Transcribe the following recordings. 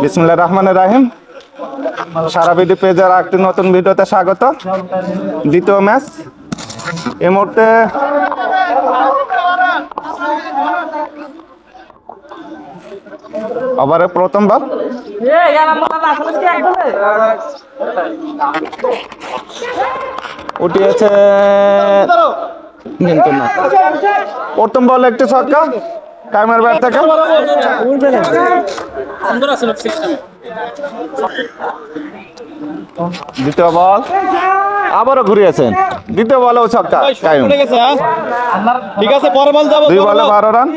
বিসমিল্লাহির রহমানির রহিম। সারাবিধি পেজের একটি নতুন ভিডিওতে স্বাগত। দ্বিতীয় ম্যাচ এই মুহূর্তে ওভারে প্রথম বল উঠিয়েছে কিন্তু না। প্রথম বল একটি ছক্কা কাইমের ব্যাট থেকে। দ্বিতীয় বল আবারও ঘুরিয়েছেন, দ্বিতীয় বলেও ছক্কা কাইম। ঠিক আছে, পরের বল যাব। 2 বলে 12 রান।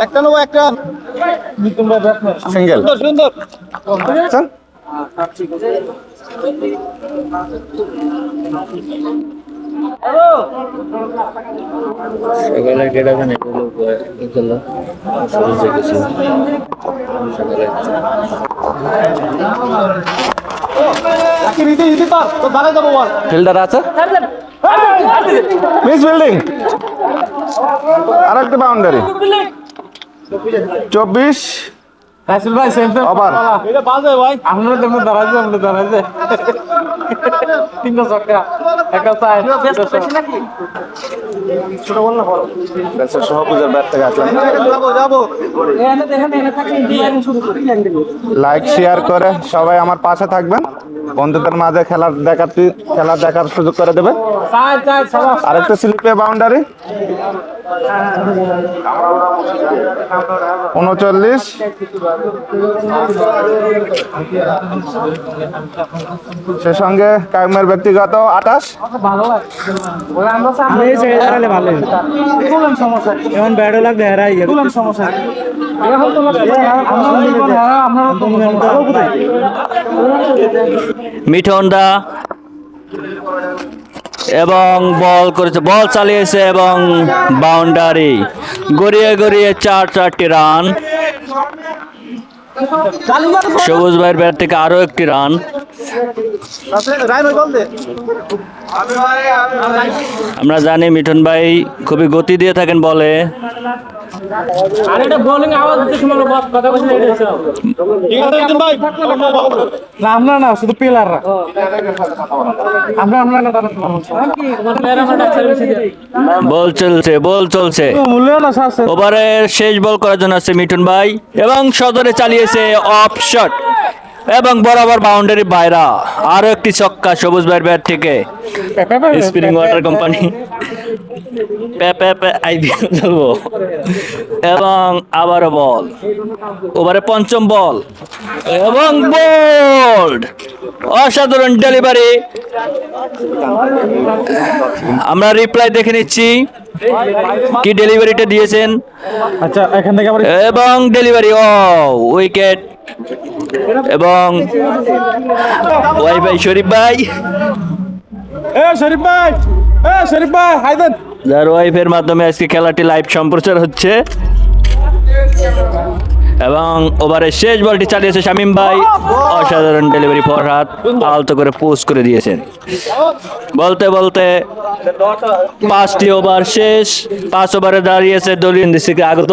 একটা নেবো, একটা সিঙ্গেল। সুন্দর। ফিল্ডার আছে, মিস ফিল্ডিং, আর একটা বাউন্ডারি। 24 ওভার। সহপুজের ব্যাট থেকে আসলাম। লাইক শেয়ার করে সবাই আমার পাশে থাকবেন, বন্ধুদের মাঝে খেলা দেখার সুযোগ করে দেবে। আরেকটা স্লিপে বাউন্ডারি। 39 সে সঙ্গে কাইমের ব্যক্তিগত 28। মিঠন দা এবং বল করেছে, বল চালিয়েছে এবং বাউন্ডারি। গড়িয়ে গড়িয়ে 4টি রান। সবুজ ভাইয়ের ব্যাট থেকে আরো একটি রান। আমরা জানি মিঠন ভাই খুবই গতি দিয়ে থাকেন বলে। না শুধু প্লেয়াররা, বল চলছে। ওভারের শেষ বল করার জন্য আছে মিঠুন ভাই এবং সদরে চালিয়েছে অফ শট এবং বরাবর বাউন্ডারি বাইরা। আরো একটি ছক্কা সবুজ ভাইয়ের ব্যাট থেকে। স্প্রিং ওয়াটার কোম্পানি এবং আবারও বল। ওভারে পঞ্চম বল এবং বোল্ড, অসাধারণ ডেলিভারি। আমরা রিপ্লাই দেখে নিচ্ছি কি ডেলিভারিটা দিয়েছেন। আচ্ছা এখান থেকে এবং ডেলিভারি উইকেট। এবং ভাই শরীফ ভাই হাইদেন যার ওয়াইফের মাধ্যমে আজকে খেলাটি লাইভ সম্প্রচার হচ্ছে। এবং ওভারের শেষ বলটি চালিয়েছে শামীম ভাই। অসাধারণ ডেলিভারি, ফরহাদ আলতো করে পোস্ট করে দিয়েছেন। বলতে বলতে 5টি ওভার শেষ। 5 ওভারে দাঁড়িয়েছে দলীয় থেকে আগত।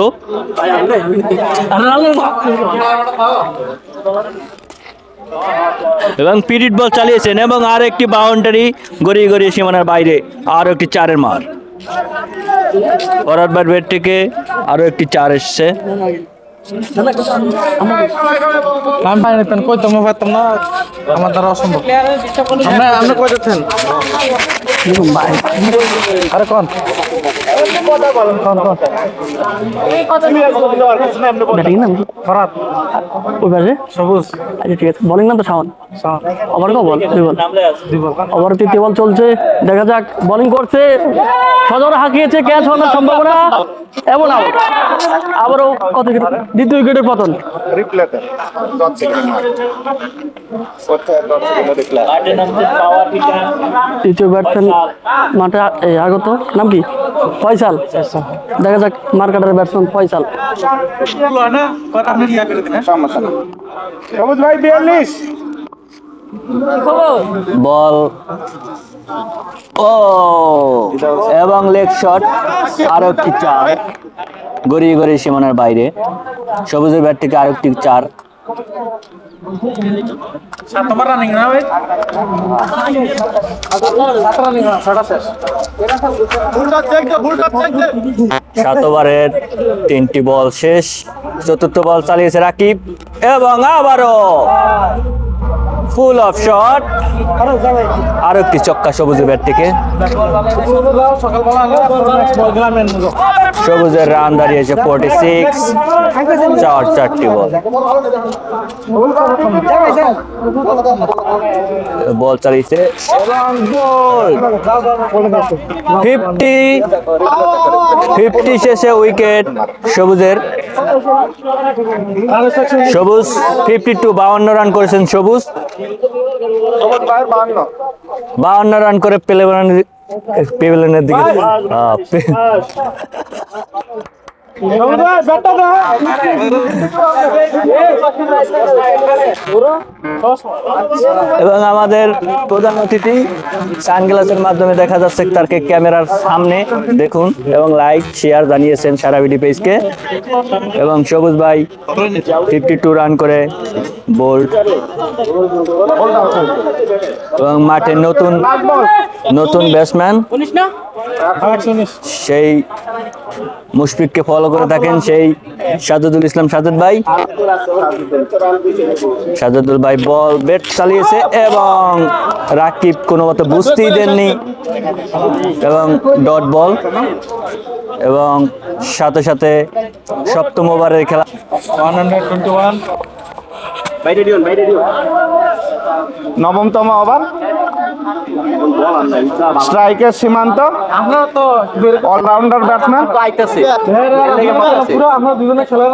এবং পিরিট বল চালিয়েছেন এবং আর একটি বাউন্ডারি গড়িয়ে গড়িয়ে সীমানার বাইরে। আরো একটি 4-এর মার। ফরহাদ ভাইয়ের ব্যাট থেকে আরো একটি 4 এসছে। আমার দ্বারা অসম্ভব। আপনি কই যাচ্ছেন? আরে কোন সবুজ। আচ্ছা ঠিক আছে, বোলিং নাম তো শাওন। ওভার কো বল? 2 বল। ওভার 3 বল চলছে, দেখা যাক। বোলিং করছে, সজোরে হাঁকিয়েছে, ক্যাচ হওয়ার সম্ভাবনা এবং আউট। আবারও কত উইকেট? দ্বিতীয় উইকেটের পতন। রিপ্লেতে 10 সেকেন্ড তৃতীয় ব্যাটসম্যান মাঠে আগত, নাম কি? ফয়সাল। দেখা যাক মার্কাটার ব্যাটসম্যান ফয়সাল। সবুজ ভাই 42। বল ও এবং লেগ শট, আরো একটি 4 গড়িয়ে গড়িয়ে সীমানার বাইরে। সবুজের ব্যাট থেকে আরো একটি 4। 7 ওভার রানিং না ভাই? 7 রানিং না, 6টা শেষ। 7 ওভারের 3টি বল শেষ। চতুর্থ বল চালিয়েছে রাকিব এবং আবারও ফুল অফ শট, আরো একটি ছক্কা সবুজের ব্যাট থেকে। সবুজের রান দাঁড়িয়েছে 46, 4টি বল। বল চালিয়েছে এবং গোল। 50 শেষে উইকেট সবুজের। সবুজ 52 রান করেছেন সবুজ। 52 রান করে পেভিলিয়নের দিকে এবং আমাদের প্রধান অতিথি সানগ্লাসের মাধ্যমে দেখা যাচ্ছে তাকে ক্যামেরার সামনে দেখুন, এবং লাইক শেয়ার জানিয়েছেন সারা ভিডিও পেজকে। এবং সবুজ ভাই 52 রান করে বোল্ড, এবং মাঠে নতুন ব্যাটসম্যান সেই মুশফিককে ফলো করে থাকেন সেই সাজ্জাদুল ইসলাম সাজ্জাদ ভাই। সাজ্জাদুল ভাই বল ব্যাট চালিয়েছে এবং রাকিব কোনো মতে বুঝতেই দেননি এবং ডট বল। এবং সাথে সাথে সপ্তম ওভারের খেলা 121। নবমতম ওভার। স্ট্রাইকের সীমান্ত, আমরা তো অলরাউন্ডার ব্যাটসম্যান। পুরো আমরা দুজনে খেলা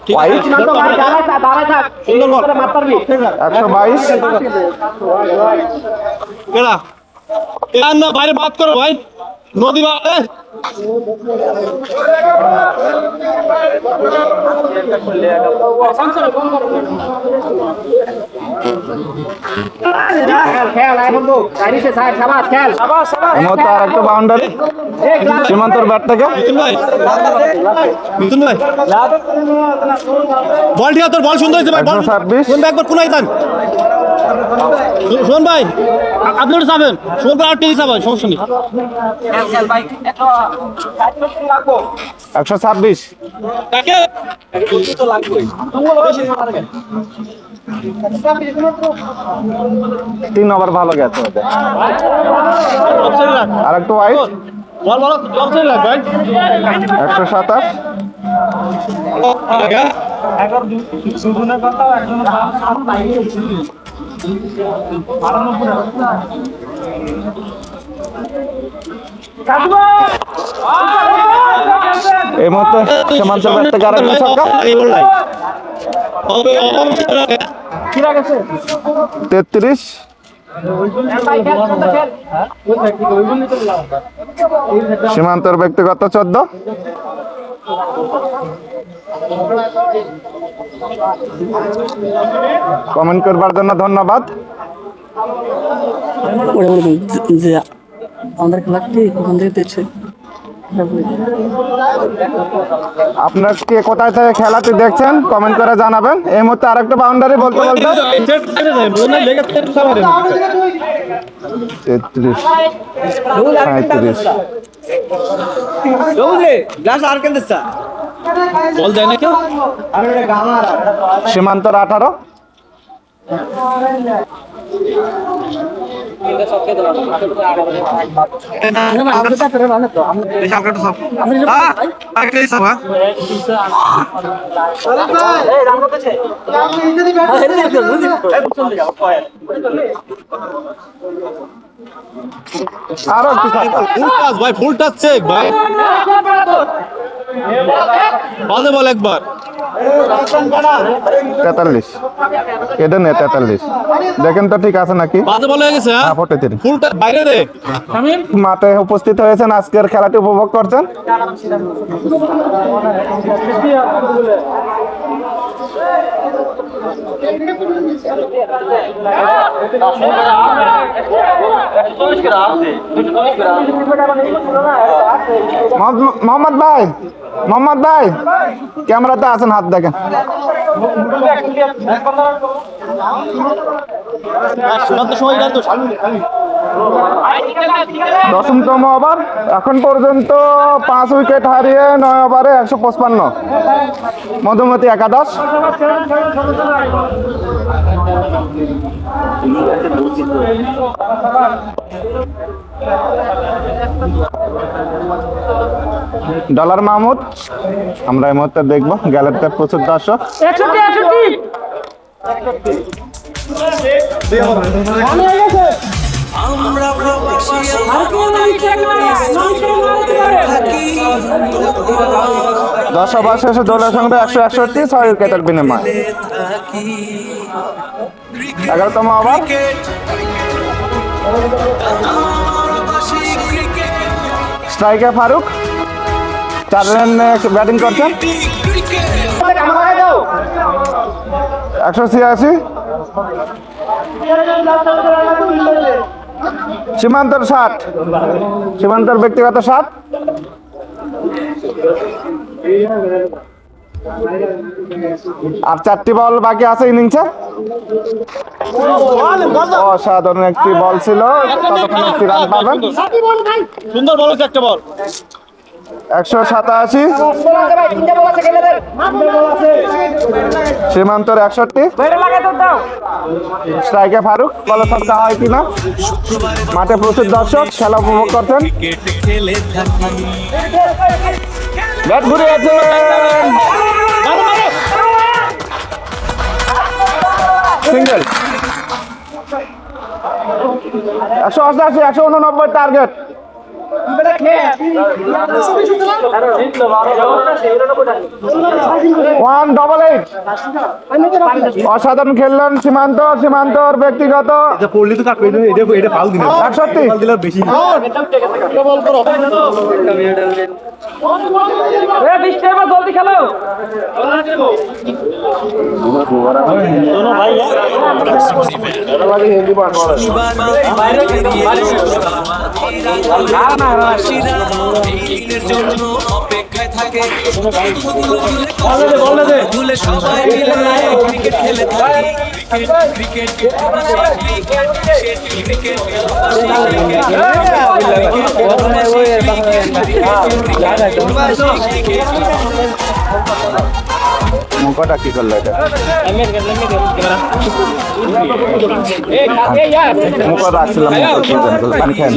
হোয়াইট 122। বাইরে বাদ করো ভাই, নদী এই মুহূর্তে আর একটা বাউন্ডারি সীমান্তর ব্যাট থেকে। বল ঠিক তোর বল সুন্দর হয়েছে ভাই। 126। একবার কোনায় যান শোন ভাই, আপনি ওটা যাবেন শোন ভাই, আর টিভি যাবেন, সমস্যা নেই। 126। তাকে 3 ওভার ভালো গেছে ওদের। আর একটু হোয়াইট। বল বল অপশন লাগ ভাই। 127। সুজনের কথা একজন এই মুহূর্তে সীমান্ত ব্যাট থেকে আর একটা ছক্কা। 33। সীমান্তর ব্যক্তিগত 14। কমেন্ট করবার জন্য ধন্যবাদ। ওরা বলবেন যে আমাদের খেলাটি ওখান থেকে দেখছে। আপনার কে কোথায় থেকে খেলাটি দেখছেন কমেন্ট করে জানাবেন। এই মুহূর্তে আরেকটা বাউন্ডারি বলতে 33। 37। বল যায় না কেউ। সীমান্তর 18। আরো একটু ছক্কা। ফুল টাচ ভাই, ফুল টাচ চেক ভাই। বাজে বল একবার। 43 এটা নে 43 দেখেন তো ঠিক আছে নাকি বাজে বলে গেছে হ্যাঁ হ্যাঁ 43 ফুলটা বাইরে দে শামিম মাঠে উপস্থিত হয়েছেন আজকের খেলাটি উপভোগ করছেন মোহাম্মদ ভাই ক্যামেরাতে আছেন হাত দেখেন দশমতম ওভার এখন পর্যন্ত 5 উইকেট হারিয়ে 9 ওভারে 155 মধুমতি একাদশ ডলার মাহমুদ আমরা এই মুহূর্তে দেখবো গ্যালারিতে প্রচুর দর্শক দশ ওভার শেষে দলের সঙ্গে 161 6 উইকেটের বিনিময় 11তম over striker Farooq 4 run batting করছেন 186 সীমান্তর 60 সীমান্তর ব্যক্তিগত 60 আর 4টি বল বাকি আছে ইনিংসে অসাধারণ একটি বল ছিল ততক্ষণ একটি রান পাবেন সুন্দর বল হচ্ছে একটা বল 187 সীমান্তর 61 স্ট্রাইকে ফারুক বলে সবটা হয় কিনা মাঠে প্রচুর দর্শক খেলা উপভোগ করছেন ব্যাট ঘুরিয়েছেন সিঙ্গেল 188 189 টার্গেট অসাধারণ খেললেন সীমান্তর ব্যক্তিগত অপেক্ষায় থাকে ভুলে সবাই মিলে ক্রিকেট খেলে থাকে ক্রিকেট মুখটা কি করলো এটা মুখ রাখছিলাম পানি খেয়ে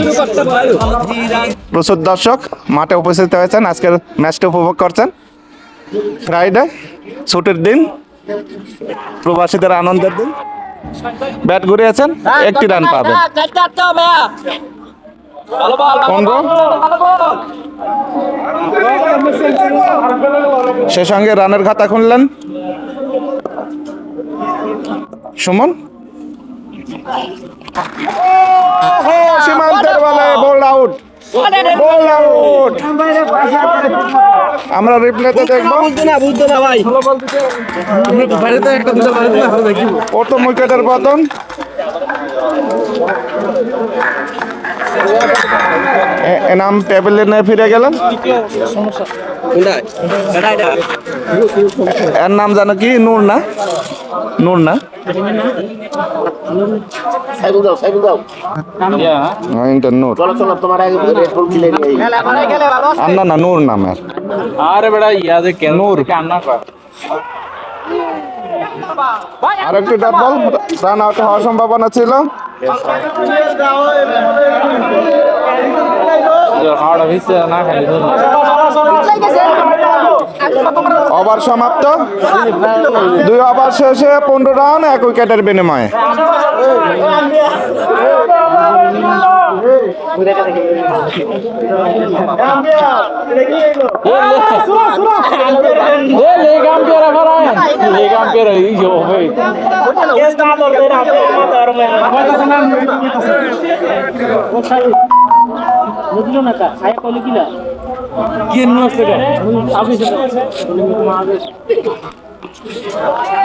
প্রচুর দর্শক মাঠে উপস্থিত হয়েছেন আজকের ম্যাচটা উপভোগ করছেন ফ্রাইডে ছুটির দিন প্রবাসীদের আনন্দের দিন ব্যাট ঘুরিয়েছেন একটি রান পাবেন সে সঙ্গে রানের খাতা খুললেন সুমন সীমান্তের বলে বোল্ড আউট আমরা রিপ্লেতে দেখবো প্রথম উইকেটের পতন এনাম টেবিলে নিয়ে ফিরে গেলেন এর নাম জানো কি নূর না না নূর নামের আরে বেটা ইয়াদে কেন নূর আরেকটি ডট বল রান আউট হওয়ার সম্ভাবনা ছিল ওভার সমাপ্ত। 2 ওভার শেষে 15 রান 1 উইকেটের বিনিময়ে।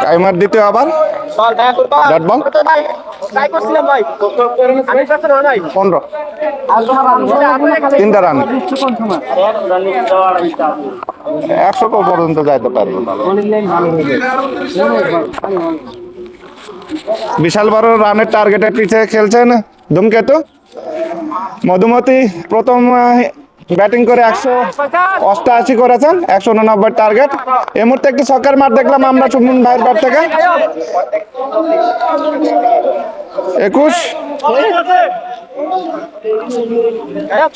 কাইমার দ্বিতীয় ওভার, ডট বল 15, 3টা রান, 100 পর্যন্ত যাইতে পারবে। বিশাল বড় রানের টার্গেটের পিছিয়ে খেলছেন ধূমকেতু। মধুমতি প্রথম ব্যাটিং করে 188 করেছেন, 189 টার্গেট। এই মুহূর্তে একটি ছক্কার মার দেখলাম আমরা সুমন ভাইয়ের ব্যাট থেকে। 21,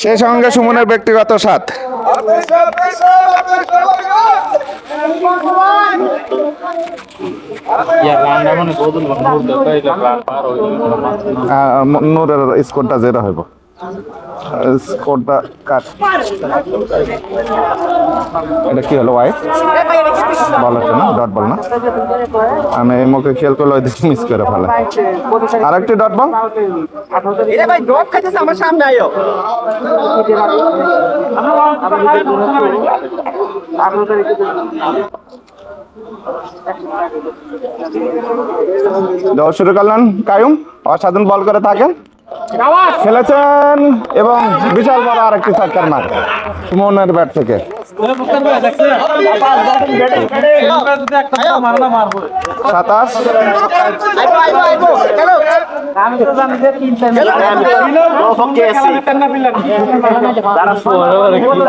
সেই সঙ্গে সুমনের ব্যক্তিগত 7। নূরের স্কোরটা যেটা হইব, স্কোরটা কাট। এটা কি হলো? ওয়াই বল হচ্ছে না, ডট বল না। আমি এই মুখে খেয়াল করলে ওই দিকে মিস করে ফেলে। আরেকটি ডট বল। শুরু করলেন কায়ুম, অসাধারণ বল করে থাকেন, খেলেছেন এবং বিশাল বড় আরেকটি ছক্কার মার সুমনের ব্যাট থেকে। 27,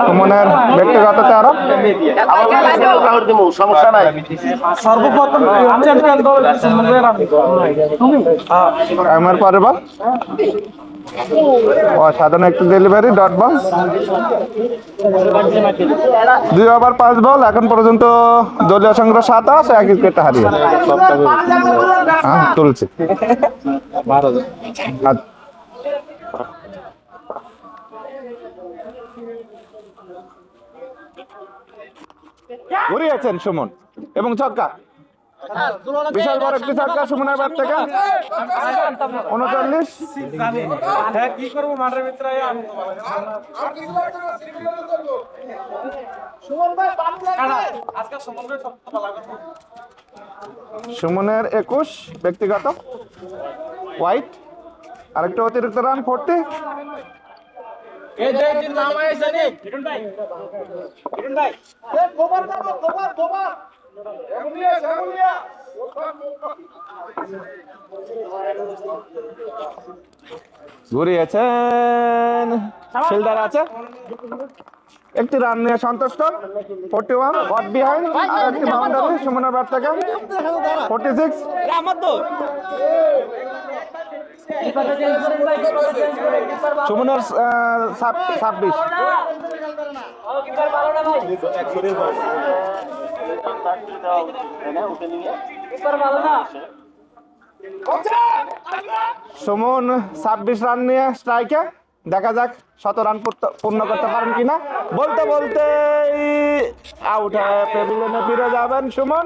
সুমনের ব্যক্তিগত 13। সমস্যা নাই, সর্বপ্রথম আমার পরে বল অসাধারণ একটু ডেলিভারি, ডট বল। 2 ওভার 5 বল, এখন পর্যন্ত দলীয় সংগ্রহ 27, 1 উইকেট হারিয়ে তুলছে। ঘুরিয়েছেন সুমন এবং ছক্কা, বিশাল বড় একটি ছক্কা সুমনের ব্যাট থেকে। 39, সুমনের 21 ব্যক্তিগত, হোয়াইট। আরেকটা অতিরিক্ত রান 40। ঘুরিয়েছেন, ফিল্ডার আছে, একটি রান নিয়ে সন্তুষ্ট। 41, ওয়াট বিহাইন্ড, আর একটি বাউন্ডারি সুমনের ব্যাট থেকে। 46, সুমনের 26। সুমন 26 রান নিয়ে স্ট্রাইকে, দেখা যাক 100 রান পূর্ণ করতে পারেন কিনা। বলতে বলতে আউট হয়ে প্যাভিলিয়নে ফিরে যাবেন সুমন।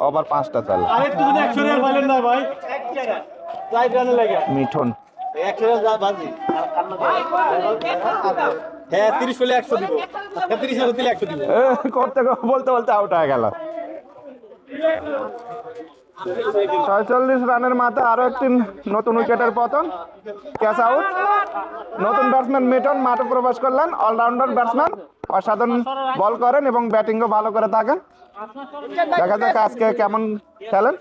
ওভার 5টা চাল। মিঠুন বলতে বলতে আউট হয়ে গেল। 46 রানের মাথায় আরো একটি নতুন উইকেটের পতন, ক্যাচ আউট। নতুন ব্যাটসম্যান মিঠুন মাঠে প্রবেশ করলেন, অলরাউন্ডার ব্যাটসম্যান, অসাধারণ বল করেন এবং ব্যাটিংও ভালো করে থাকেন। দেখা যাক আজকে কেমন খেলেন।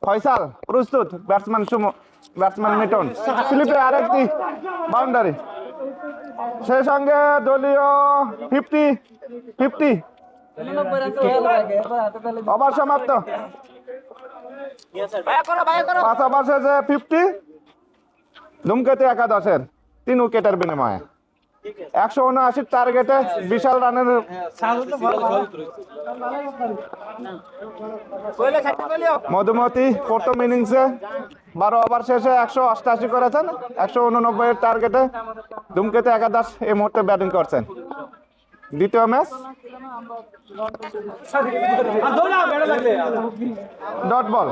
ফয়সাল প্রস্তুত, ব্যাটসম্যান মিঠুন, স্লিপে আরেকটি বাউন্ডারি, সেই সঙ্গে দলীয় 50। ওভার সমাপ্ত। পাশাপাশি যে 50, ধূমকেতু একাদশের 3 উইকেটের বিনিময়ে 179 টার্গেটে বিশাল রানের মধুমতি প্রথম ইনিংসে 12 ওভার শেষে 188 করেছেন। 189 টার্গেটে ধূমকেতু একাদশ এই মুহূর্তে ব্যাটিং করছেন। দ্বিতীয় ম্যাচ ডট বল।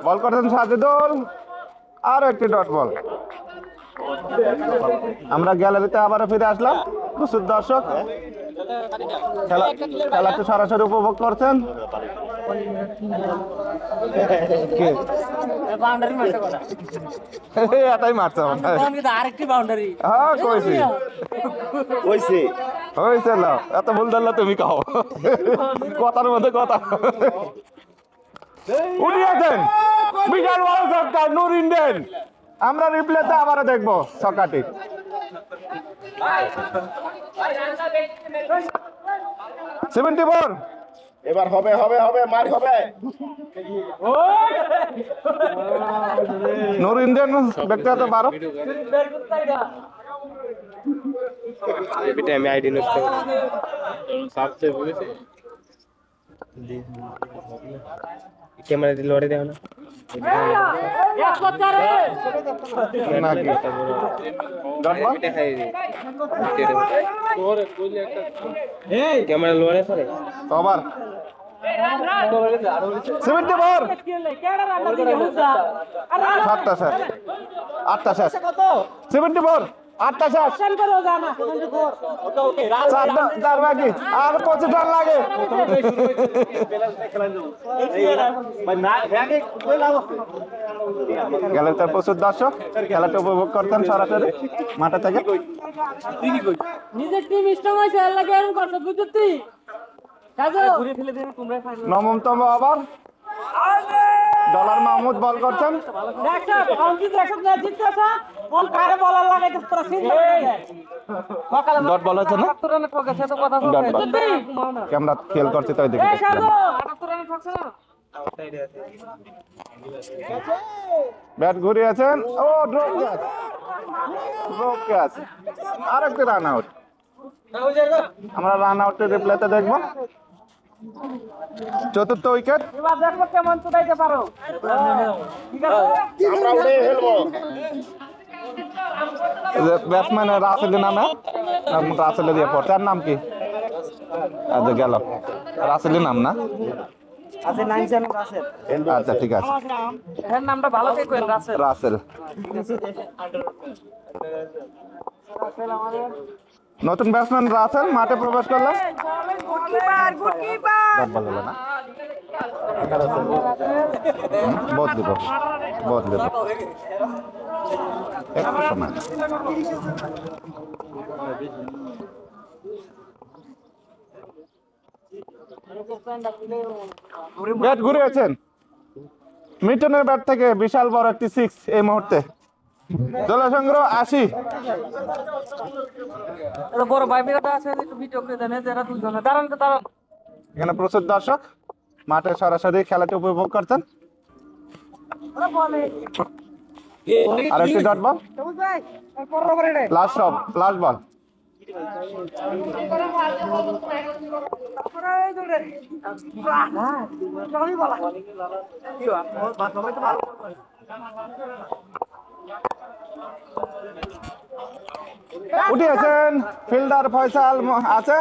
বল করছেন সাজিদুল, আর একটি ডট বল। আমরা গ্যালারিতে আবারও ফিরে আসলাম। প্রচুর দর্শক খেলাটি সরাসরি উপভোগ করছেন। এটাই মারছে আরেকটি বাউন্ডারি। হ্যাঁ কইছি হয়েছে না, এত ভুল ধরলে তুমি কাও কথার মধ্যে কথা উঠিয়েছেন। বিশাল বড় ছক্কা নূর ইন্ডেন। আমরা রিপ্লেতে আবারও দেখবো ছক্কাটি। 74 এবার হবে মার হবে। নূর ইন্ডিয়ান ব্যক্তিগত 12। আমি আইডি নষ্ট ক্যামেরা দিয়ে লড়ে দেখো না নাকি ক্যামেরা লড়ে ফেলে ওভার 74 7টা শেষ 8টা শেষ 74 8টা শেষ 4 বাকি আর 25 রান লাগে। গেলে তার প্রচুর দর্শক খেলাটা উপভোগ করতেন সরাসরি মাঠে থেকে। নিজের টিম স্ট্রং হয়েছে এর লাগে এরকম করতে বুঝছি কাজে নবমতম ওভার ডলার মাহমুদ বল করছেন। ডট বল হচ্ছে না, ডট বল ক্যামেরা খেল করছে তাই দেখি। ব্যাট ঘুরিয়েছেন, ও ড্রপ ক্যাচ, আর একটা রান আউট। আমরা রান আউটের রিপ্লেতে দেখবো। চতুর্থ উইকেট এবার দেখবো কেমন চুটাইতে পারো। আমরা উড়ে খেলবো। ব্যাটসম্যান রাসেলের নামে রাসেলে দিয়ে পড়ছে। আর নাম কি? আচ্ছা গেল রাসেলের নাম না? আচ্ছা ঠিক আছে, এর নামটা ভালো করে কইন রাসেল। রাসেল। নতুন ব্যাটসম্যান রাসেল মাঠে প্রবেশ করলাম। না বদলি একটু সময়। ব্যাট ঘুরিয়েছেন মিটনের ব্যাট থেকে বিশাল বড় একটি 6 এই মুহূর্তে। দল সংগ্রহ 80। বড় ভাই বেটা আছে একটু ভিডিও করে দেন যারা দুজনে দাঁড়ান তো দাঁড়ান। এখানে প্রচুর দর্শক মাঠে সরাসরি খেলাটি উপভোগ করছেন। আর একটি ডট বল, লাস্ট বল। উঠিয়েছেন ফিল্ডার ফয়সাল আছে।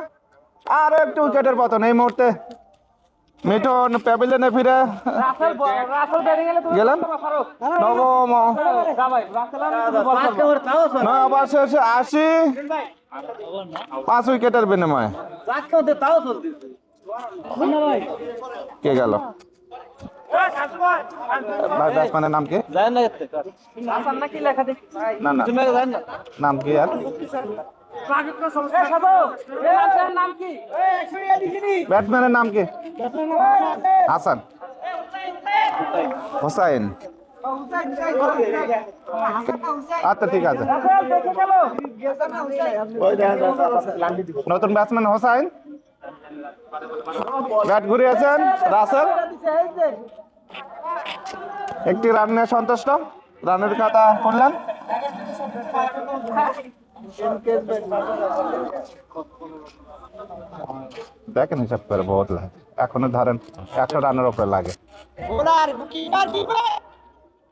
আর একটু উইকেটের পতন এই মুহূর্তে। মিঠুন প্যাভিলিয়নে ফিরে গেলেন। নবম 9 ওভার শেষে 80, 5 উইকেটের বিনিময়ে। কে গেল ভাই? ব্যাটসম্যানের নাম কি? না নাম কি? আর ব্যাটসম্যানের নাম কি? হাসান। হোসাইন। আচ্ছা ঠিক আছে। নতুন ব্যাটসম্যান হোসাইন, ব্যাট ঘুরিয়েছেন রাসেল, একটি রান নিয়ে সন্তুষ্ট, রানের খাতা করলেন। দেখেন হিসাব করে বহুত লাগে, এখনো ধরেন 100 রানের উপরে লাগে।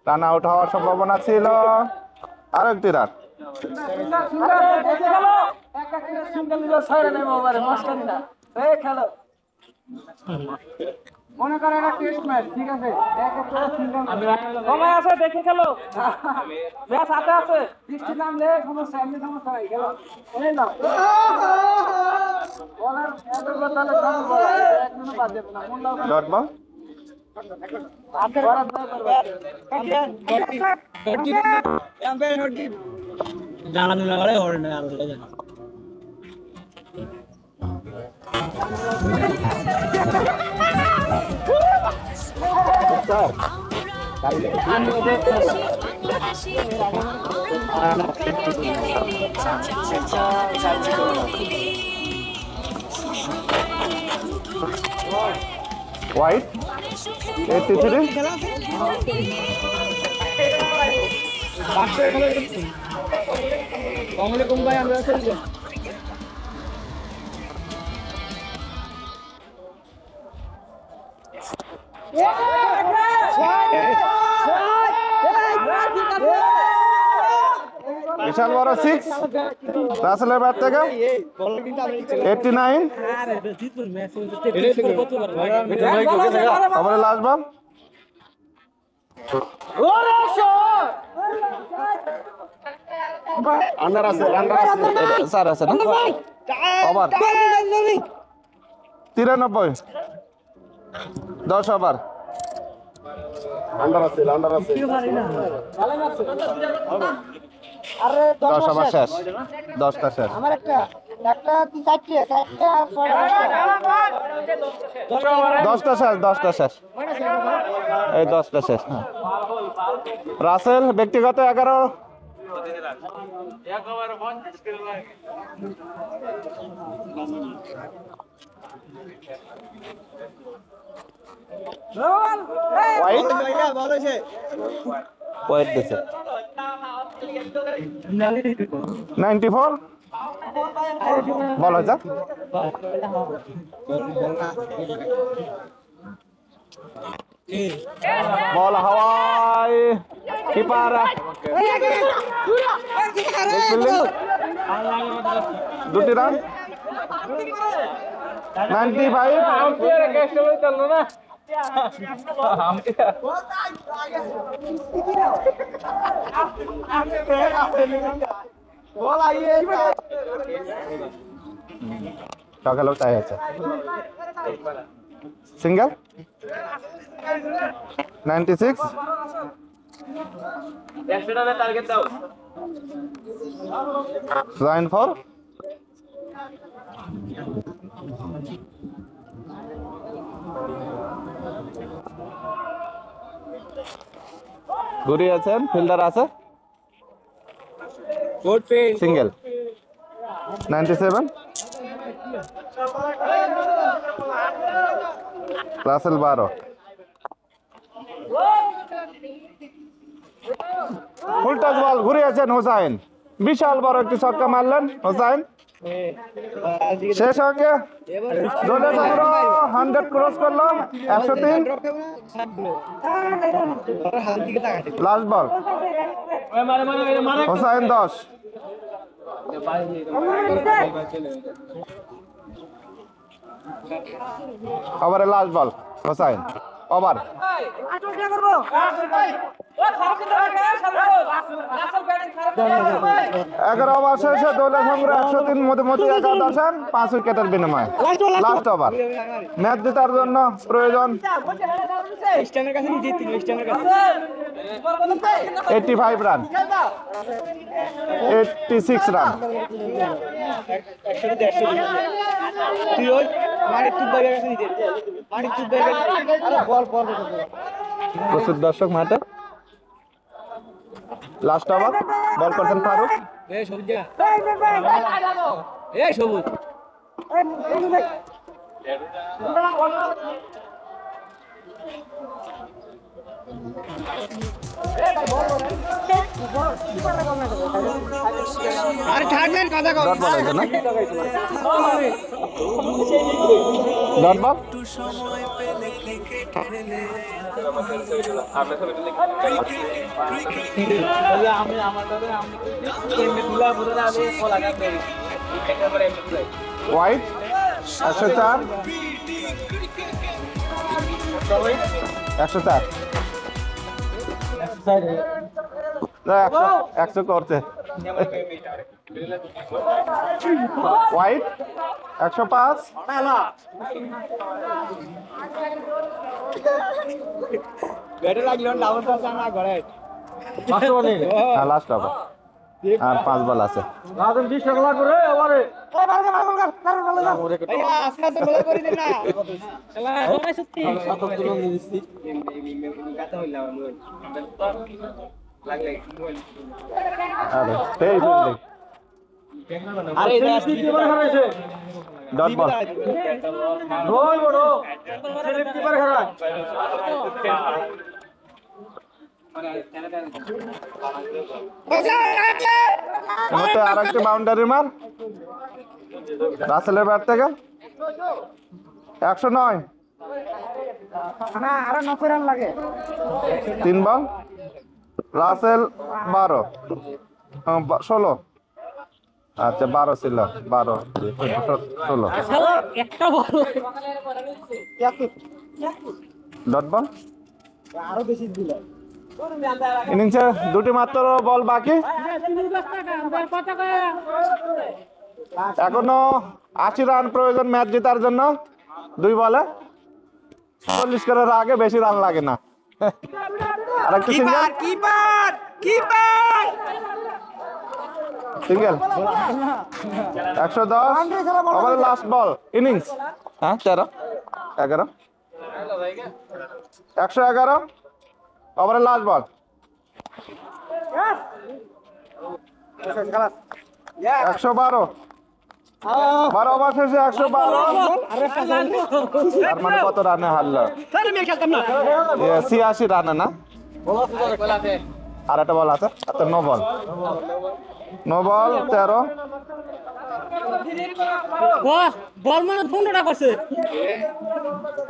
রান আউট হওয়ার সম্ভাবনা ছিল, আরো একটি রান। মনে করেন একটা টেস্ট ম্যাচ, ঠিক আছে? সময় আছে, দেখে খেলো। ম্যাচ হাতে আছে। বৃষ্টি নামলে সমস্যা, এমনি সমস্যা নাই, খেলো। এই নাও। বলার এতগুলো তাহলে ডান বল, একজনও বাদ দেবে না, মন দাও। Dot ball. White 83 বিশাল বড় 6 রাসেলের ব্যাট থেকে 89। আমাদের লাস্ট বল, আন্ডার আছে, আন্ডার আছে। স্যার আছে না ওভার 93, 10 ওভার। আন্ডার আছে, আন্ডার আছে। 10 ওভার শেষ, 10টা শেষ। আমার একটা কি চারটে 10টা শেষ, 10টা শেষ, এই 10টা শেষ। হ্যাঁ, রাসেল ব্যক্তিগত 11। হোয়াইট হোয়াইট দিছে 94। বল হয়ে যাক, বল হাওয়ায়, কিপার দুটি রান 95। সকালেও তাই আছে, সিঙ্গেল 96। লাইন 4। ঘুরিয়েছেন, ফিল্ডার আছে, সিঙ্গেল 97। রাসেল 12। ফুল টাচ বল ঘুরিয়েছেন হোসাইন, বিশাল বড় একটি ছক্কা মারলেন হোসাইন। সে সঙ্গে দলের সংগ্রহ 100 ক্রস করলো, 103। লাস্ট বল হোসাইন 10। ওভারে লাস্ট বল হোসাইন, ওভার। 11 ওভার শেষে দলের সংগ্রহ 103, মধ্যে 5 উইকেটের বিনিময়ে লাস্ট ওভার। ম্যাচ জেতার জন্য প্রয়োজন 85 রান, 86 রান। বল প্রচুর দর্শক মাঠে। লাস্ট ওভার, বল করছেন ফারুক। ডট বল হয়েছে না? Dot ball. হোয়াইট 104 104 100 করছে। হোয়াইট 105 লাস্ট ওভার আর 5 বল আছে। Dot ball. আরেকটা বাউন্ডারি মার রাসেলের ব্যাট থেকে। 109 3 বল। রাসেল 12 16 আচ্ছা 12 ছিল 12 16 একটা বল ডট বল। ইনিংসে দুটি মাত্র বল বাকি, এখনো 80 রান প্রয়োজন ম্যাচ জেতার জন্য। 2 বলে 40 করার আগে বেশি রান লাগে না। আরেকটা সিঙ্গেল সিঙ্গেল 110 ওভারের লাস্ট বল ইনিংস। হ্যাঁ 13 11 111 ওভারের লাস্ট বল। 112 12 ওভার শেষে 112। তার মানে কত রানে হারলো? 86 রানে না? আর একটা বল আছে, আচ্ছা নো বল। No ball 13। বল মানে 15টা করছে।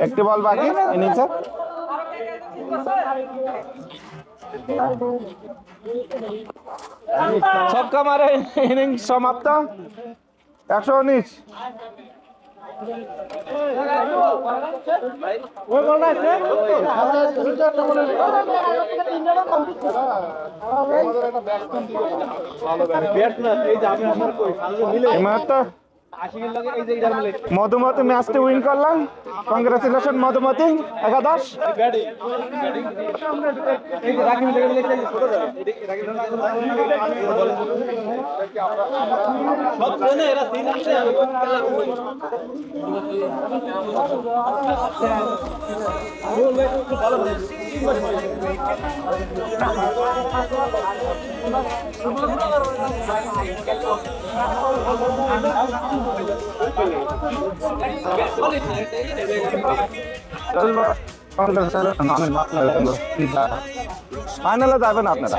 একটি বল বাকি ইনিংসে। ছক্কা মারে ইনিংস সমাপ্ত। 119। মধুমতি ম্যাচটি উইন করলাম। কংগ্রেচুলেশন মধুমতি। 11 ফাইনালে যাবেন আপনারা।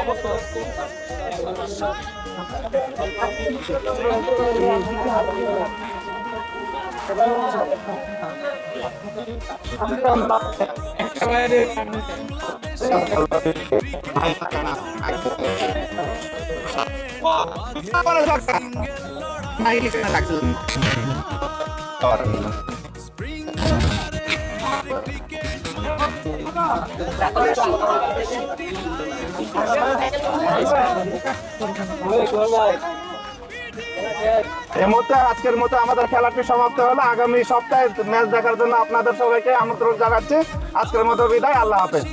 এই মুহূর্তে আজকের মতো আমাদের খেলাটি সমাপ্ত হলো। আগামী সপ্তাহে ম্যাচ দেখার জন্য আপনাদের সবাইকে আমন্ত্রণ জানাচ্ছি। আজকের মতো বিদায়, আল্লাহ হাফেজ।